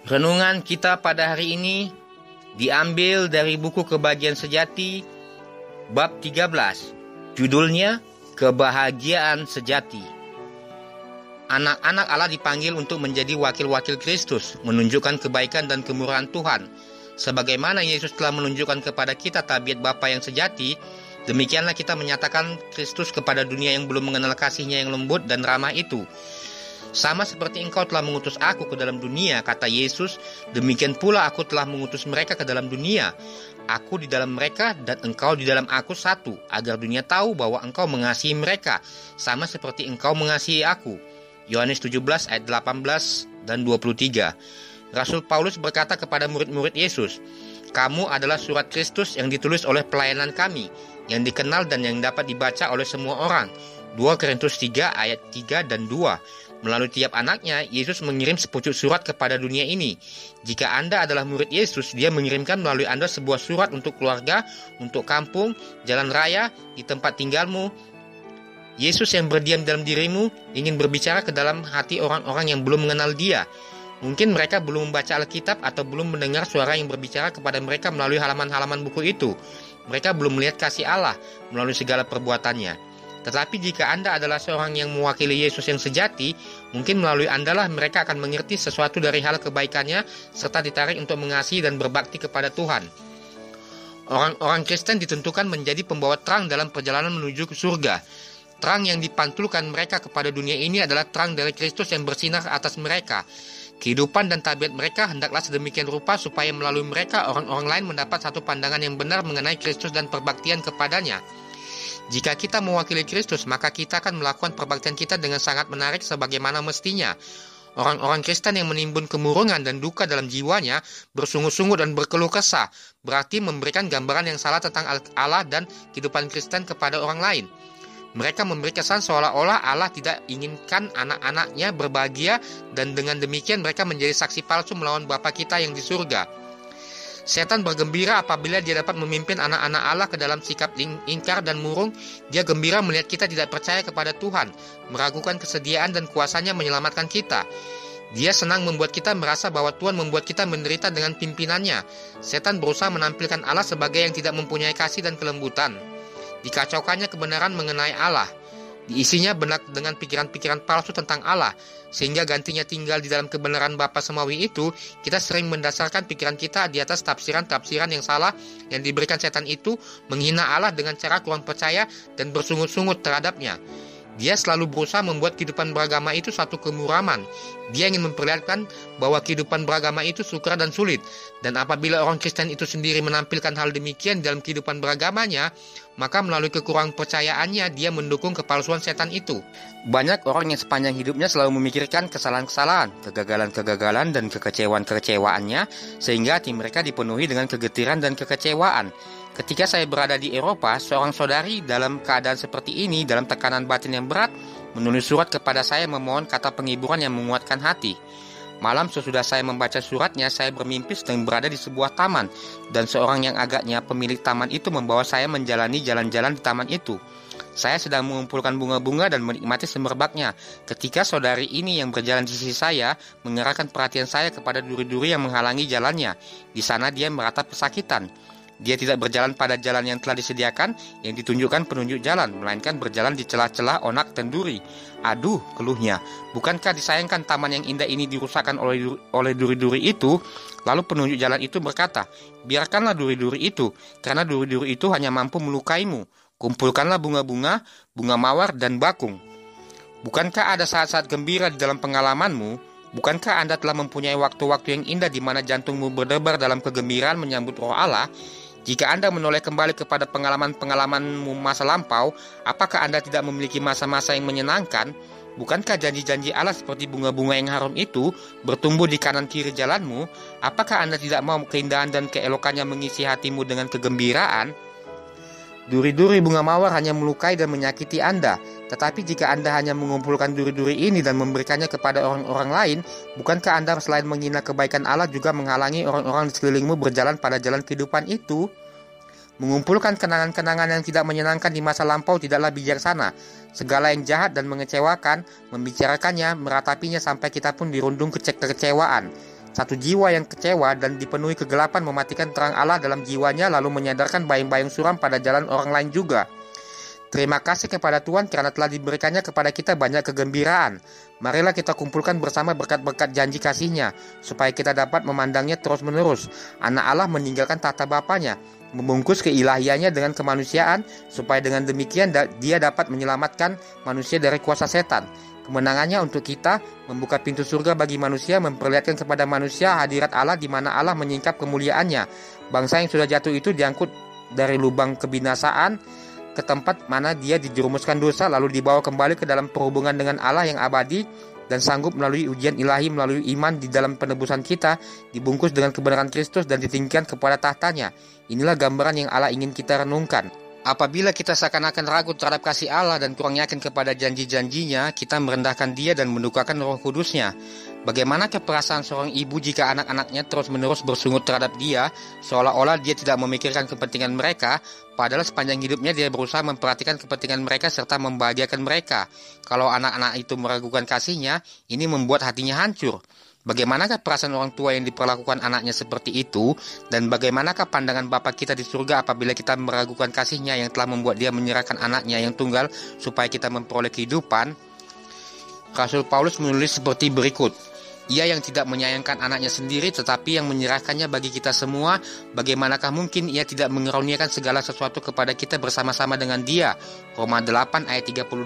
Renungan kita pada hari ini diambil dari buku Kebahagiaan Sejati bab 13. Judulnya Kebahagiaan Sejati. Anak-anak Allah dipanggil untuk menjadi wakil-wakil Kristus, menunjukkan kebaikan dan kemurahan Tuhan. Sebagaimana Yesus telah menunjukkan kepada kita tabiat Bapa yang sejati, demikianlah kita menyatakan Kristus kepada dunia yang belum mengenal kasih-Nya yang lembut dan ramah itu. Sama seperti engkau telah mengutus aku ke dalam dunia, kata Yesus, demikian pula aku telah mengutus mereka ke dalam dunia. Aku di dalam mereka dan engkau di dalam aku satu, agar dunia tahu bahwa engkau mengasihi mereka, sama seperti engkau mengasihi aku. Yohanes 17 ayat 18 dan 23. Rasul Paulus berkata kepada murid-murid Yesus, "Kamu adalah surat Kristus yang ditulis oleh pelayanan kami, yang dikenal dan yang dapat dibaca oleh semua orang." 2 Korintus 3 ayat 3 dan 2. Melalui tiap anaknya, Yesus mengirim sepucuk surat kepada dunia ini. Jika Anda adalah murid Yesus, Dia mengirimkan melalui Anda sebuah surat untuk keluarga, untuk kampung, jalan raya, di tempat tinggalmu. Yesus yang berdiam dalam dirimu ingin berbicara ke dalam hati orang-orang yang belum mengenal Dia. Mungkin mereka belum membaca Alkitab atau belum mendengar suara yang berbicara kepada mereka melalui halaman-halaman buku itu. Mereka belum melihat kasih Allah melalui segala perbuatannya. Tetapi jika Anda adalah seorang yang mewakili Yesus yang sejati, mungkin melalui Anda lah mereka akan mengerti sesuatu dari hal kebaikannya serta ditarik untuk mengasihi dan berbakti kepada Tuhan. Orang-orang Kristen ditentukan menjadi pembawa terang dalam perjalanan menuju ke surga. Terang yang dipantulkan mereka kepada dunia ini adalah terang dari Kristus yang bersinar atas mereka. Kehidupan dan tabiat mereka hendaklah sedemikian rupa supaya melalui mereka orang-orang lain mendapat satu pandangan yang benar mengenai Kristus dan perbaktian kepadanya. Jika kita mewakili Kristus, maka kita akan melakukan perbaktian kita dengan sangat menarik sebagaimana mestinya. Orang-orang Kristen yang menimbun kemurungan dan duka dalam jiwanya, bersungut-sungut dan berkeluh kesah, berarti memberikan gambaran yang salah tentang Allah dan kehidupan Kristen kepada orang lain. Mereka memberi kesan seolah-olah Allah tidak inginkan anak-anaknya berbahagia, dan dengan demikian mereka menjadi saksi palsu melawan Bapa kita yang di surga. Setan bergembira apabila dia dapat memimpin anak-anak Allah ke dalam sikap ingkar dan murung. Dia gembira melihat kita tidak percaya kepada Tuhan, meragukan kesediaan dan kuasanya menyelamatkan kita. Dia senang membuat kita merasa bahwa Tuhan membuat kita menderita dengan pimpinannya. Setan berusaha menampilkan Allah sebagai yang tidak mempunyai kasih dan kelembutan. Dikacaukannya kebenaran mengenai Allah. Diisinya benak dengan pikiran-pikiran palsu tentang Allah, sehingga gantinya tinggal di dalam kebenaran Bapa Semawi itu, kita sering mendasarkan pikiran kita di atas tafsiran-tafsiran yang salah yang diberikan setan itu, menghina Allah dengan cara kurang percaya dan bersungut-sungut terhadapnya. Dia selalu berusaha membuat kehidupan beragama itu satu kemuraman. Dia ingin memperlihatkan bahwa kehidupan beragama itu sukar dan sulit. Dan apabila orang Kristen itu sendiri menampilkan hal demikian dalam kehidupan beragamanya, maka melalui kekurang percayaannya dia mendukung kepalsuan setan itu. Banyak orang yang sepanjang hidupnya selalu memikirkan kesalahan-kesalahan, kegagalan-kegagalan dan kekecewaan-kekecewaannya, sehingga hati mereka dipenuhi dengan kegetiran dan kekecewaan. Ketika saya berada di Eropa, seorang saudari dalam keadaan seperti ini, dalam tekanan batin yang berat, menulis surat kepada saya memohon kata penghiburan yang menguatkan hati. Malam sesudah saya membaca suratnya, saya bermimpi sedang berada di sebuah taman, dan seorang yang agaknya pemilik taman itu membawa saya menjalani jalan-jalan di taman itu. Saya sedang mengumpulkan bunga-bunga dan menikmati semerbaknya, ketika saudari ini yang berjalan di sisi saya mengerahkan perhatian saya kepada duri-duri yang menghalangi jalannya. Di sana dia meratap kesakitan. Dia tidak berjalan pada jalan yang telah disediakan, yang ditunjukkan penunjuk jalan, melainkan berjalan di celah-celah onak dan duri. "Aduh," keluhnya, "bukankah disayangkan taman yang indah ini dirusakkan oleh duri-duri itu?" Lalu penunjuk jalan itu berkata, "Biarkanlah duri-duri itu, karena duri-duri itu hanya mampu melukaimu. Kumpulkanlah bunga-bunga, bunga mawar dan bakung. Bukankah ada saat-saat gembira di dalam pengalamanmu? Bukankah Anda telah mempunyai waktu-waktu yang indah di mana jantungmu berdebar dalam kegembiraan menyambut roh Allah? Jika Anda menoleh kembali kepada pengalaman-pengalamanmu masa lampau, apakah Anda tidak memiliki masa-masa yang menyenangkan? Bukankah janji-janji Allah seperti bunga-bunga yang harum itu bertumbuh di kanan kiri jalanmu? Apakah Anda tidak mau keindahan dan keelokannya mengisi hatimu dengan kegembiraan? Duri-duri bunga mawar hanya melukai dan menyakiti Anda. Tetapi jika Anda hanya mengumpulkan duri-duri ini dan memberikannya kepada orang-orang lain, bukankah Anda selain menghina kebaikan Allah juga menghalangi orang-orang di sekelilingmu berjalan pada jalan kehidupan itu? Mengumpulkan kenangan-kenangan yang tidak menyenangkan di masa lampau tidaklah bijaksana. Segala yang jahat dan mengecewakan, membicarakannya, meratapinya sampai kita pun dirundung kekecewaan. Satu jiwa yang kecewa dan dipenuhi kegelapan mematikan terang Allah dalam jiwanya, lalu menyadarkan bayang-bayang suram pada jalan orang lain juga. Terima kasih kepada Tuhan karena telah diberikannya kepada kita banyak kegembiraan. Marilah kita kumpulkan bersama berkat-berkat janji kasih-Nya, supaya kita dapat memandangnya terus-menerus. Anak Allah meninggalkan tata Bapanya, membungkus keilahiannya dengan kemanusiaan, supaya dengan demikian dia dapat menyelamatkan manusia dari kuasa setan. Kemenangannya untuk kita membuka pintu surga bagi manusia, memperlihatkan kepada manusia hadirat Allah di mana Allah menyingkap kemuliaannya. Bangsa yang sudah jatuh itu diangkut dari lubang kebinasaan ke tempat mana dia dijerumuskan dosa, lalu dibawa kembali ke dalam perhubungan dengan Allah yang abadi dan sanggup melalui ujian ilahi melalui iman di dalam penebusan kita, dibungkus dengan kebenaran Kristus dan ditinggikan kepada tahtanya. Inilah gambaran yang Allah ingin kita renungkan. Apabila kita seakan-akan ragu terhadap kasih Allah dan kurang yakin kepada janji-janjinya, kita merendahkan Dia dan mendukakan Roh Kudus-Nya. Bagaimanakah perasaan seorang ibu jika anak-anaknya terus-menerus bersungut terhadap dia, seolah-olah dia tidak memikirkan kepentingan mereka, padahal sepanjang hidupnya dia berusaha memperhatikan kepentingan mereka serta membahagiakan mereka. Kalau anak-anak itu meragukan kasih-Nya, ini membuat hatinya hancur. Bagaimanakah perasaan orang tua yang diperlakukan anaknya seperti itu, dan bagaimanakah pandangan Bapa kita di surga apabila kita meragukan kasih-Nya yang telah membuat Dia menyerahkan anaknya yang tunggal supaya kita memperoleh kehidupan? Rasul Paulus menulis seperti berikut: Ia yang tidak menyayangkan anaknya sendiri tetapi yang menyerahkannya bagi kita semua, bagaimanakah mungkin Ia tidak mengaruniakan segala sesuatu kepada kita bersama-sama dengan Dia? Roma 8 ayat 32.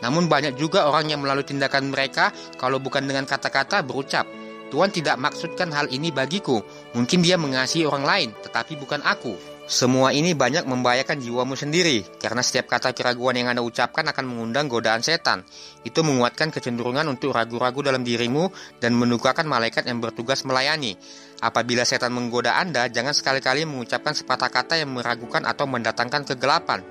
Namun banyak juga orang yang melalui tindakan mereka, kalau bukan dengan kata-kata, berucap, Tuhan tidak maksudkan hal ini bagiku. Mungkin Dia mengasihi orang lain, tetapi bukan aku. Semua ini banyak membahayakan jiwamu sendiri, karena setiap kata keraguan yang Anda ucapkan akan mengundang godaan setan. Itu menguatkan kecenderungan untuk ragu-ragu dalam dirimu dan menukarkan malaikat yang bertugas melayani. Apabila setan menggoda Anda, jangan sekali-kali mengucapkan sepatah kata yang meragukan atau mendatangkan kegelapan.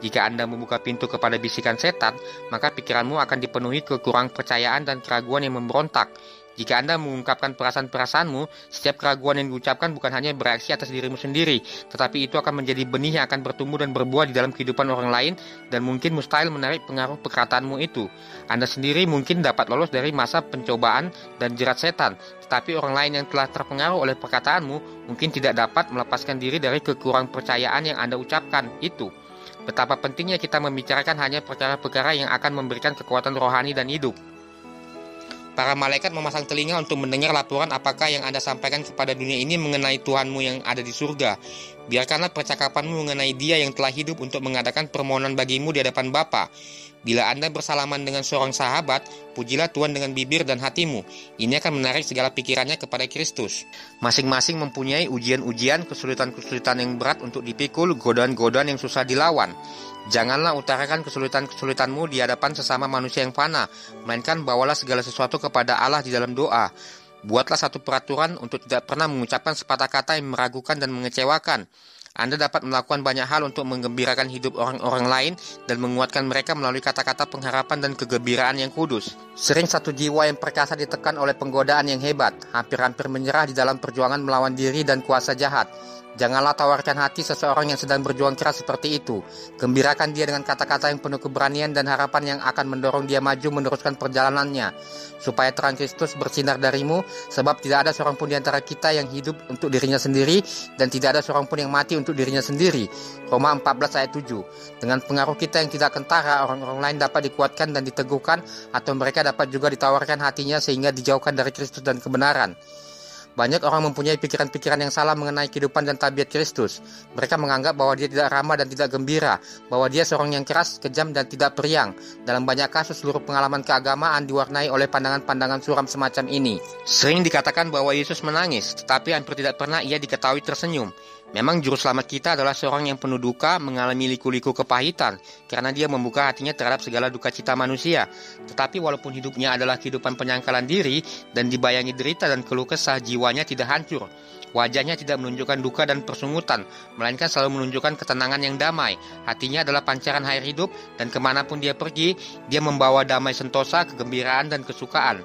Jika Anda membuka pintu kepada bisikan setan, maka pikiranmu akan dipenuhi kekurang percayaan dan keraguan yang memberontak. Jika Anda mengungkapkan perasaan-perasaanmu, setiap keraguan yang diucapkan bukan hanya bereaksi atas dirimu sendiri, tetapi itu akan menjadi benih yang akan bertumbuh dan berbuah di dalam kehidupan orang lain, dan mungkin mustahil menarik pengaruh perkataanmu itu. Anda sendiri mungkin dapat lolos dari masa pencobaan dan jerat setan, tetapi orang lain yang telah terpengaruh oleh perkataanmu mungkin tidak dapat melepaskan diri dari kekurang percayaan yang Anda ucapkan itu. Betapa pentingnya kita membicarakan hanya perkara-perkara yang akan memberikan kekuatan rohani dan hidup. Para malaikat memasang telinga untuk mendengar laporan apakah yang Anda sampaikan kepada dunia ini mengenai Tuhanmu yang ada di surga. Biarkanlah percakapanmu mengenai Dia yang telah hidup untuk mengadakan permohonan bagimu di hadapan Bapa. Bila Anda bersalaman dengan seorang sahabat, pujilah Tuhan dengan bibir dan hatimu. Ini akan menarik segala pikirannya kepada Kristus. Masing-masing mempunyai ujian-ujian, kesulitan-kesulitan yang berat untuk dipikul, godaan-godaan yang susah dilawan. Janganlah utarakan kesulitan-kesulitanmu di hadapan sesama manusia yang fana, melainkan bawalah segala sesuatu kepada Allah di dalam doa. Buatlah satu peraturan untuk tidak pernah mengucapkan sepatah kata yang meragukan dan mengecewakan. Anda dapat melakukan banyak hal untuk menggembirakan hidup orang-orang lain dan menguatkan mereka melalui kata-kata pengharapan dan kegembiraan yang kudus. Sering satu jiwa yang perkasa ditekan oleh penggodaan yang hebat, hampir-hampir menyerah di dalam perjuangan melawan diri dan kuasa jahat. Janganlah tawarkan hati seseorang yang sedang berjuang keras seperti itu. Gembirakan dia dengan kata-kata yang penuh keberanian dan harapan yang akan mendorong dia maju meneruskan perjalanannya, supaya terang Kristus bersinar darimu, sebab tidak ada seorang pun di antara kita yang hidup untuk dirinya sendiri, dan tidak ada seorang pun yang mati untuk dirinya sendiri. Roma 14 ayat 7. Dengan pengaruh kita yang tidak kentara, orang-orang lain dapat dikuatkan dan diteguhkan, atau mereka dapat juga ditawarkan hatinya sehingga dijauhkan dari Kristus dan kebenaran. Banyak orang mempunyai pikiran-pikiran yang salah mengenai kehidupan dan tabiat Kristus. Mereka menganggap bahwa dia tidak ramah dan tidak gembira, bahwa dia seorang yang keras, kejam, dan tidak periang. Dalam banyak kasus, seluruh pengalaman keagamaan diwarnai oleh pandangan-pandangan suram semacam ini. Sering dikatakan bahwa Yesus menangis, tetapi hampir tidak pernah ia diketahui tersenyum. Memang juru selamat kita adalah seorang yang penuh duka, mengalami liku-liku kepahitan, karena dia membuka hatinya terhadap segala duka cita manusia. Tetapi walaupun hidupnya adalah kehidupan penyangkalan diri dan dibayangi derita dan keluh kesah, jiwanya tidak hancur. Wajahnya tidak menunjukkan duka dan persungutan, melainkan selalu menunjukkan ketenangan yang damai. Hatinya adalah pancaran air hidup, dan kemanapun dia pergi, dia membawa damai sentosa, kegembiraan, dan kesukaan.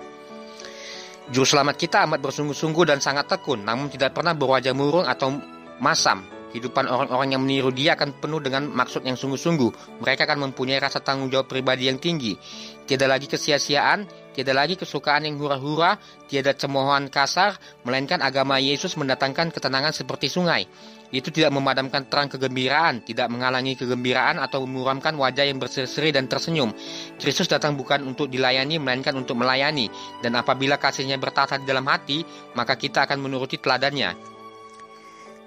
Juru selamat kita amat bersungguh-sungguh dan sangat tekun, namun tidak pernah berwajah murung atau masam. Kehidupan orang-orang yang meniru dia akan penuh dengan maksud yang sungguh-sungguh. Mereka akan mempunyai rasa tanggung jawab pribadi yang tinggi. Tiada lagi kesia-siaan, tiada lagi kesukaan yang hura-hura, tiada cemoohan kasar, melainkan agama Yesus mendatangkan ketenangan seperti sungai. Itu tidak memadamkan terang kegembiraan, tidak menghalangi kegembiraan atau memuramkan wajah yang berseri-seri dan tersenyum. Kristus datang bukan untuk dilayani, melainkan untuk melayani. Dan apabila kasihnya bertata di dalam hati, maka kita akan menuruti teladannya.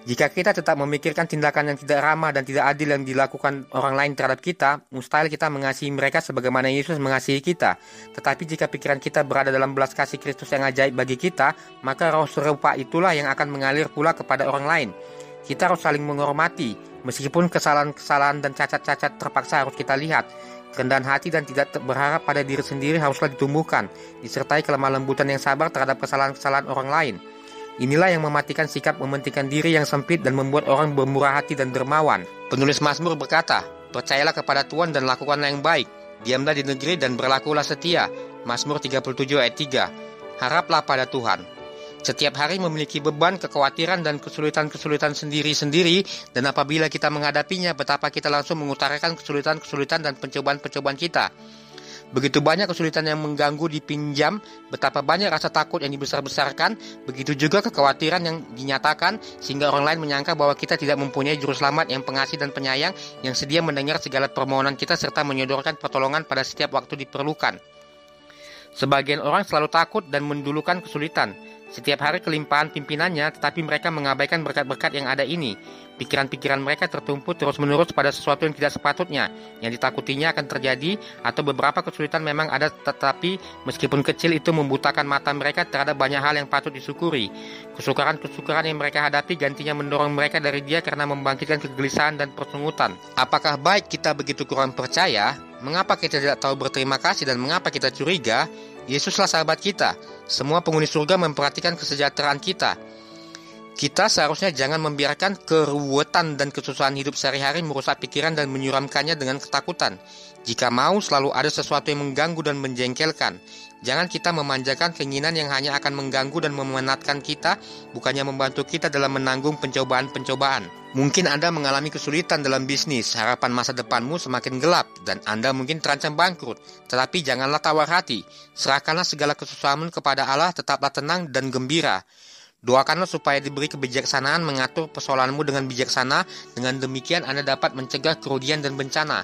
Jika kita tetap memikirkan tindakan yang tidak ramah dan tidak adil yang dilakukan orang lain terhadap kita, mustahil kita mengasihi mereka sebagaimana Yesus mengasihi kita. Tetapi jika pikiran kita berada dalam belas kasih Kristus yang ajaib bagi kita, maka roh serupa itulah yang akan mengalir pula kepada orang lain. Kita harus saling menghormati, meskipun kesalahan-kesalahan dan cacat-cacat terpaksa harus kita lihat. Kerendahan hati dan tidak berharap pada diri sendiri haruslah ditumbuhkan, disertai kelemah lembutan yang sabar terhadap kesalahan-kesalahan orang lain. Inilah yang mematikan sikap mementingkan diri yang sempit dan membuat orang bermurah hati dan dermawan. Penulis Mazmur berkata, "Percayalah kepada Tuhan dan lakukanlah yang baik. Diamlah di negeri dan berlakulah setia." Mazmur 37 ayat 3. Haraplah pada Tuhan. Setiap hari memiliki beban, kekhawatiran, dan kesulitan-kesulitan sendiri-sendiri, dan apabila kita menghadapinya, betapa kita langsung mengutarakan kesulitan-kesulitan dan pencobaan-pencobaan kita. Begitu banyak kesulitan yang mengganggu dipinjam, betapa banyak rasa takut yang dibesar-besarkan, begitu juga kekhawatiran yang dinyatakan, sehingga orang lain menyangka bahwa kita tidak mempunyai juru selamat yang pengasih dan penyayang, yang sedia mendengar segala permohonan kita serta menyodorkan pertolongan pada setiap waktu diperlukan. Sebagian orang selalu takut dan mendulukan kesulitan. Setiap hari kelimpahan pimpinannya, tetapi mereka mengabaikan berkat-berkat yang ada ini. Pikiran-pikiran mereka tertumpu terus-menerus pada sesuatu yang tidak sepatutnya, yang ditakutinya akan terjadi, atau beberapa kesulitan memang ada, tetapi meskipun kecil itu membutakan mata mereka terhadap banyak hal yang patut disyukuri. Kesukaran-kesukaran yang mereka hadapi gantinya mendorong mereka dari Dia karena membangkitkan kegelisahan dan persungutan. Apakah baik kita begitu kurang percaya? Mengapa kita tidak tahu berterima kasih dan mengapa kita curiga? Yesuslah sahabat kita. Semua penghuni surga memperhatikan kesejahteraan kita. Kita seharusnya jangan membiarkan keruwetan dan kesusahan hidup sehari-hari merusak pikiran dan menyuramkannya dengan ketakutan. Jika mau, selalu ada sesuatu yang mengganggu dan menjengkelkan. Jangan kita memanjakan keinginan yang hanya akan mengganggu dan memenatkan kita, bukannya membantu kita dalam menanggung pencobaan-pencobaan. Mungkin Anda mengalami kesulitan dalam bisnis, harapan masa depanmu semakin gelap, dan Anda mungkin terancam bangkrut. Tetapi janganlah tawar hati, serahkanlah segala kesusahanmu kepada Allah, tetaplah tenang dan gembira. Doakanlah supaya diberi kebijaksanaan mengatur persoalanmu dengan bijaksana, dengan demikian Anda dapat mencegah kerugian dan bencana.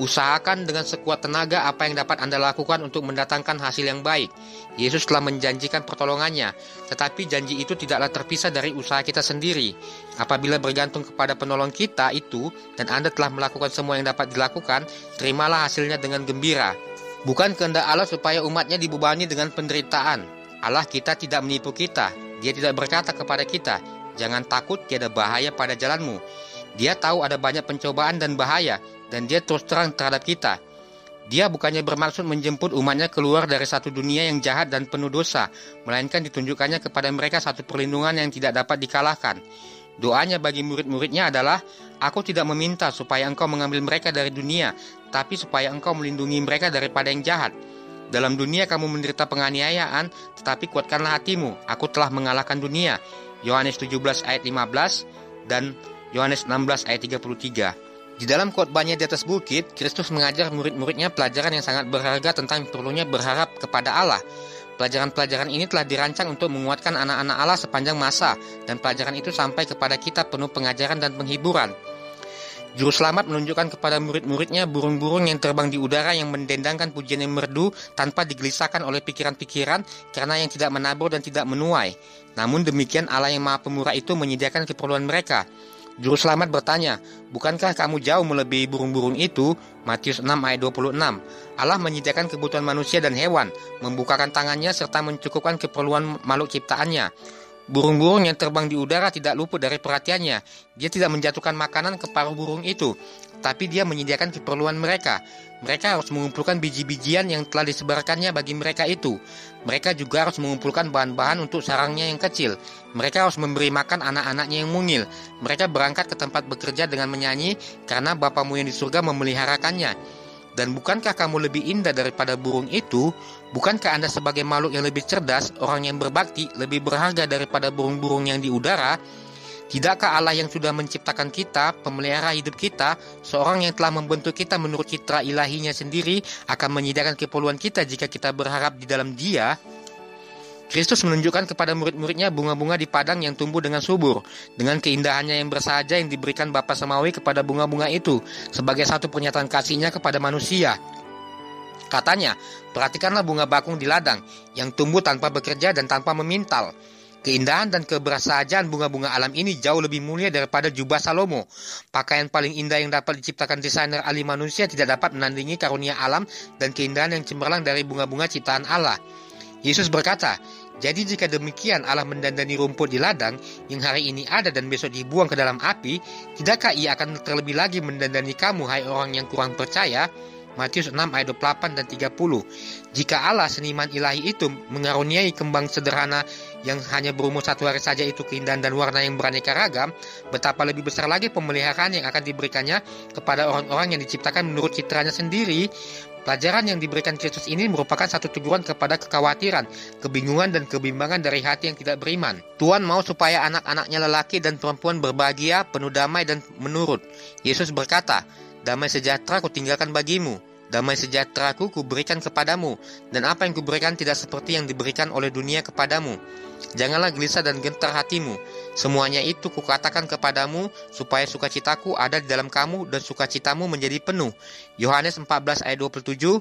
Usahakan dengan sekuat tenaga apa yang dapat Anda lakukan untuk mendatangkan hasil yang baik. Yesus telah menjanjikan pertolongannya, tetapi janji itu tidaklah terpisah dari usaha kita sendiri. Apabila bergantung kepada penolong kita itu, dan Anda telah melakukan semua yang dapat dilakukan, terimalah hasilnya dengan gembira. Bukan kehendak Allah supaya umatnya dibebani dengan penderitaan. Allah kita tidak menipu kita. Dia tidak berkata kepada kita, "Jangan takut, tiada bahaya pada jalanmu." Dia tahu ada banyak pencobaan dan bahaya, dan Dia terus terang terhadap kita. Dia bukannya bermaksud menjemput umatnya keluar dari satu dunia yang jahat dan penuh dosa, melainkan ditunjukkannya kepada mereka satu perlindungan yang tidak dapat dikalahkan. Doanya bagi murid-muridnya adalah, "Aku tidak meminta supaya engkau mengambil mereka dari dunia, tapi supaya engkau melindungi mereka daripada yang jahat. Dalam dunia kamu menderita penganiayaan, tetapi kuatkanlah hatimu, aku telah mengalahkan dunia." Yohanes 17 ayat 15 dan Yohanes 16 ayat 33. Di dalam khotbahnya di atas bukit, Kristus mengajar murid-muridnya pelajaran yang sangat berharga tentang perlunya berharap kepada Allah. Pelajaran-pelajaran ini telah dirancang untuk menguatkan anak-anak Allah sepanjang masa, dan pelajaran itu sampai kepada kita penuh pengajaran dan penghiburan. Juru selamat menunjukkan kepada murid-muridnya burung-burung yang terbang di udara yang mendendangkan pujian yang merdu tanpa digelisahkan oleh pikiran-pikiran karena yang tidak menabur dan tidak menuai. Namun demikian Allah yang Maha Pemurah itu menyediakan keperluan mereka. Juru selamat bertanya, "Bukankah kamu jauh melebihi burung-burung itu?" Matius 6 ayat 26. Allah menyediakan kebutuhan manusia dan hewan, membukakan tangannya serta mencukupkan keperluan makhluk ciptaannya. Burung-burung yang terbang di udara tidak luput dari perhatiannya. Dia tidak menjatuhkan makanan ke paruh burung itu, tapi dia menyediakan keperluan mereka. Mereka harus mengumpulkan biji-bijian yang telah disebarkannya bagi mereka itu. Mereka juga harus mengumpulkan bahan-bahan untuk sarangnya yang kecil. Mereka harus memberi makan anak-anaknya yang mungil. Mereka berangkat ke tempat bekerja dengan menyanyi, karena Bapamu yang di surga memeliharakannya. Dan bukankah kamu lebih indah daripada burung itu? Bukankah Anda sebagai makhluk yang lebih cerdas, orang yang berbakti, lebih berharga daripada burung-burung yang di udara? Tidakkah Allah yang sudah menciptakan kita, pemelihara hidup kita, seorang yang telah membentuk kita menurut citra ilahinya sendiri, akan menyediakan keperluan kita jika kita berharap di dalam Dia? Kristus menunjukkan kepada murid-muridnya bunga-bunga di padang yang tumbuh dengan subur, dengan keindahannya yang bersahaja yang diberikan Bapa Samawi kepada bunga-bunga itu, sebagai satu pernyataan kasihnya kepada manusia. Katanya, perhatikanlah bunga bakung di ladang, yang tumbuh tanpa bekerja dan tanpa memintal. Keindahan dan kebersahajaan bunga-bunga alam ini jauh lebih mulia daripada jubah Salomo. Pakaian paling indah yang dapat diciptakan desainer ahli manusia tidak dapat menandingi karunia alam dan keindahan yang cemerlang dari bunga-bunga ciptaan Allah. Yesus berkata, jadi jika demikian Allah mendandani rumput di ladang yang hari ini ada dan besok dibuang ke dalam api, tidakkah Ia akan terlebih lagi mendandani kamu, hai orang yang kurang percaya? Matius 6 ayat 28 dan 30. Jika Allah seniman ilahi itu mengaruniai kembang sederhana yang hanya berumur 1 hari saja itu keindahan dan warna yang beraneka ragam, betapa lebih besar lagi pemeliharaan yang akan diberikannya kepada orang-orang yang diciptakan menurut citranya sendiri. Pelajaran yang diberikan Kristus ini merupakan satu teguran kepada kekhawatiran, kebingungan dan kebimbangan dari hati yang tidak beriman. Tuhan mau supaya anak-anaknya lelaki dan perempuan berbahagia, penuh damai dan menurut. Yesus berkata, damai sejahtera kutinggalkan bagimu, damai sejahteraku kuberikan kepadamu, dan apa yang kuberikan tidak seperti yang diberikan oleh dunia kepadamu. Janganlah gelisah dan gentar hatimu. Semuanya itu kukatakan kepadamu, supaya sukacitaku ada di dalam kamu dan sukacitamu menjadi penuh. Yohanes 14 ayat 27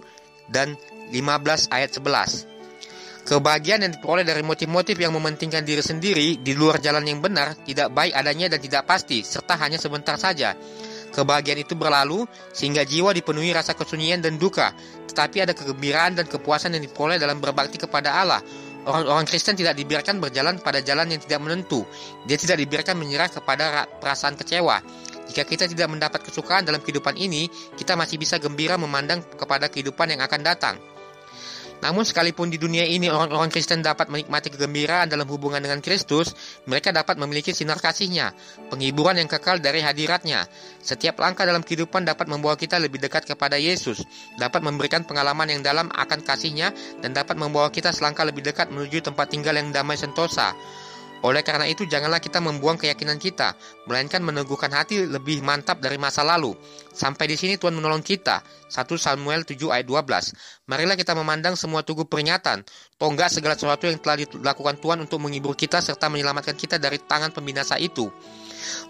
dan 15 ayat 11. Kebahagiaan yang diperoleh dari motif-motif yang mementingkan diri sendiri di luar jalan yang benar tidak baik adanya dan tidak pasti, serta hanya sebentar saja. Kebahagiaan itu berlalu sehingga jiwa dipenuhi rasa kesunyian dan duka, tetapi ada kegembiraan dan kepuasan yang diperoleh dalam berbakti kepada Allah. Orang-orang Kristen tidak dibiarkan berjalan pada jalan yang tidak menentu. Dia tidak dibiarkan menyerah kepada perasaan kecewa. Jika kita tidak mendapat kesukaan dalam kehidupan ini, kita masih bisa gembira memandang kepada kehidupan yang akan datang. Namun sekalipun di dunia ini orang-orang Kristen dapat menikmati kegembiraan dalam hubungan dengan Kristus, mereka dapat memiliki sinar kasih-Nya, penghiburan yang kekal dari hadirat-Nya. Setiap langkah dalam kehidupan dapat membawa kita lebih dekat kepada Yesus, dapat memberikan pengalaman yang dalam akan kasih-Nya, dan dapat membawa kita selangkah lebih dekat menuju tempat tinggal yang damai sentosa. Oleh karena itu, janganlah kita membuang keyakinan kita, melainkan meneguhkan hati lebih mantap dari masa lalu. Sampai di sini Tuhan menolong kita. 1 Samuel 7 ayat 12. Marilah kita memandang semua tugu peringatan, tonggak segala sesuatu yang telah dilakukan Tuhan untuk menghibur kita serta menyelamatkan kita dari tangan pembinasa itu.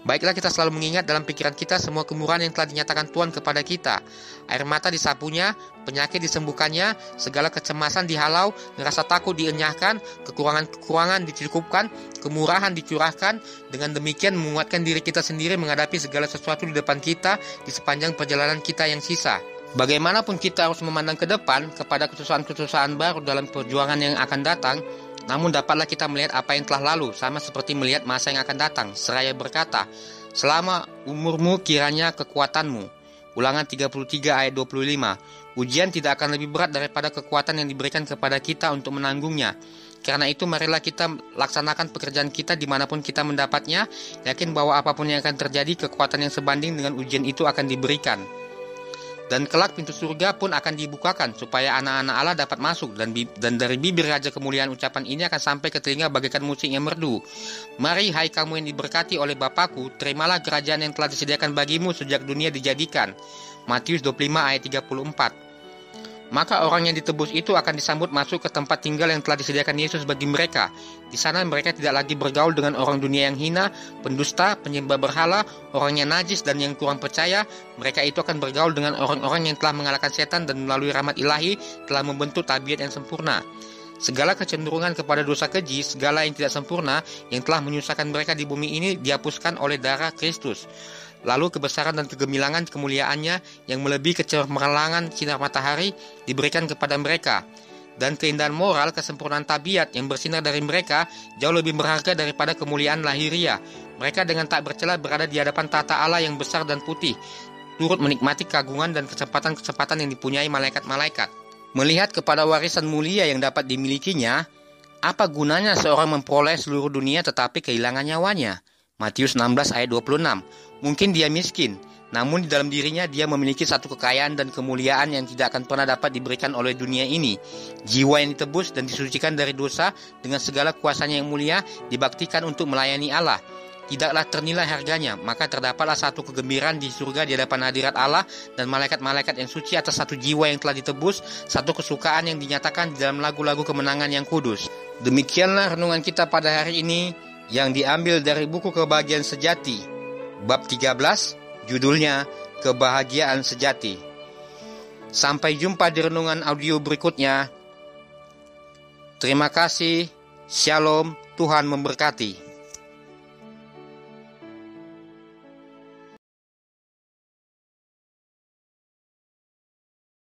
Baiklah kita selalu mengingat dalam pikiran kita semua kemurahan yang telah dinyatakan Tuhan kepada kita. Air mata disapunya, penyakit disembuhkannya, segala kecemasan dihalau, rasa takut dienyahkan, kekurangan dicukupkan, kemurahan dicurahkan. Dengan demikian menguatkan diri kita sendiri menghadapi segala sesuatu di depan kita di sepanjang perjalanan kita yang sisa. Bagaimanapun kita harus memandang ke depan kepada kesusahan-kesusahan baru dalam perjuangan yang akan datang, namun dapatlah kita melihat apa yang telah lalu, sama seperti melihat masa yang akan datang, seraya berkata, selama umurmu kiranya kekuatanmu. Ulangan 33 ayat 25. Ujian tidak akan lebih berat daripada kekuatan yang diberikan kepada kita untuk menanggungnya. Karena itu marilah kita laksanakan pekerjaan kita dimanapun kita mendapatnya, yakin bahwa apapun yang akan terjadi, kekuatan yang sebanding dengan ujian itu akan diberikan. Dan kelak pintu surga pun akan dibukakan supaya anak-anak Allah dapat masuk, dan dari bibir Raja Kemuliaan ucapan ini akan sampai ke telinga bagaikan musik yang merdu. Mari hai kamu yang diberkati oleh Bapakku, terimalah kerajaan yang telah disediakan bagimu sejak dunia dijadikan. Matius 25 ayat 34. Maka orang yang ditebus itu akan disambut masuk ke tempat tinggal yang telah disediakan Yesus bagi mereka. Di sana mereka tidak lagi bergaul dengan orang dunia yang hina, pendusta, penyembah berhala, orang yang najis dan yang kurang percaya. Mereka itu akan bergaul dengan orang-orang yang telah mengalahkan setan dan melalui rahmat ilahi telah membentuk tabiat yang sempurna. Segala kecenderungan kepada dosa keji, segala yang tidak sempurna, yang telah menyusahkan mereka di bumi ini dihapuskan oleh darah Kristus. Lalu kebesaran dan kegemilangan kemuliaannya yang melebihi kecemerlangan sinar matahari diberikan kepada mereka. Dan keindahan moral, kesempurnaan tabiat yang bersinar dari mereka jauh lebih berharga daripada kemuliaan lahiria. Mereka dengan tak bercela berada di hadapan tata Allah yang besar dan putih, turut menikmati keagungan dan kesempatan-kesempatan yang dipunyai malaikat-malaikat. Melihat kepada warisan mulia yang dapat dimilikinya, apa gunanya seorang memperoleh seluruh dunia tetapi kehilangan nyawanya? Matius 16 ayat 26. Mungkin dia miskin, namun di dalam dirinya dia memiliki satu kekayaan dan kemuliaan yang tidak akan pernah dapat diberikan oleh dunia ini. Jiwa yang ditebus dan disucikan dari dosa dengan segala kuasanya yang mulia dibaktikan untuk melayani Allah. tidaklah ternilai harganya, maka terdapatlah satu kegembiraan di surga di hadapan hadirat Allah dan malaikat-malaikat yang suci atas satu jiwa yang telah ditebus, satu kesukaan yang dinyatakan di dalam lagu-lagu kemenangan yang kudus. Demikianlah renungan kita pada hari ini yang diambil dari buku Kebahagiaan Sejati, bab 13, judulnya Kebahagiaan Sejati. Sampai jumpa di renungan audio berikutnya. Terima kasih. Shalom, Tuhan memberkati.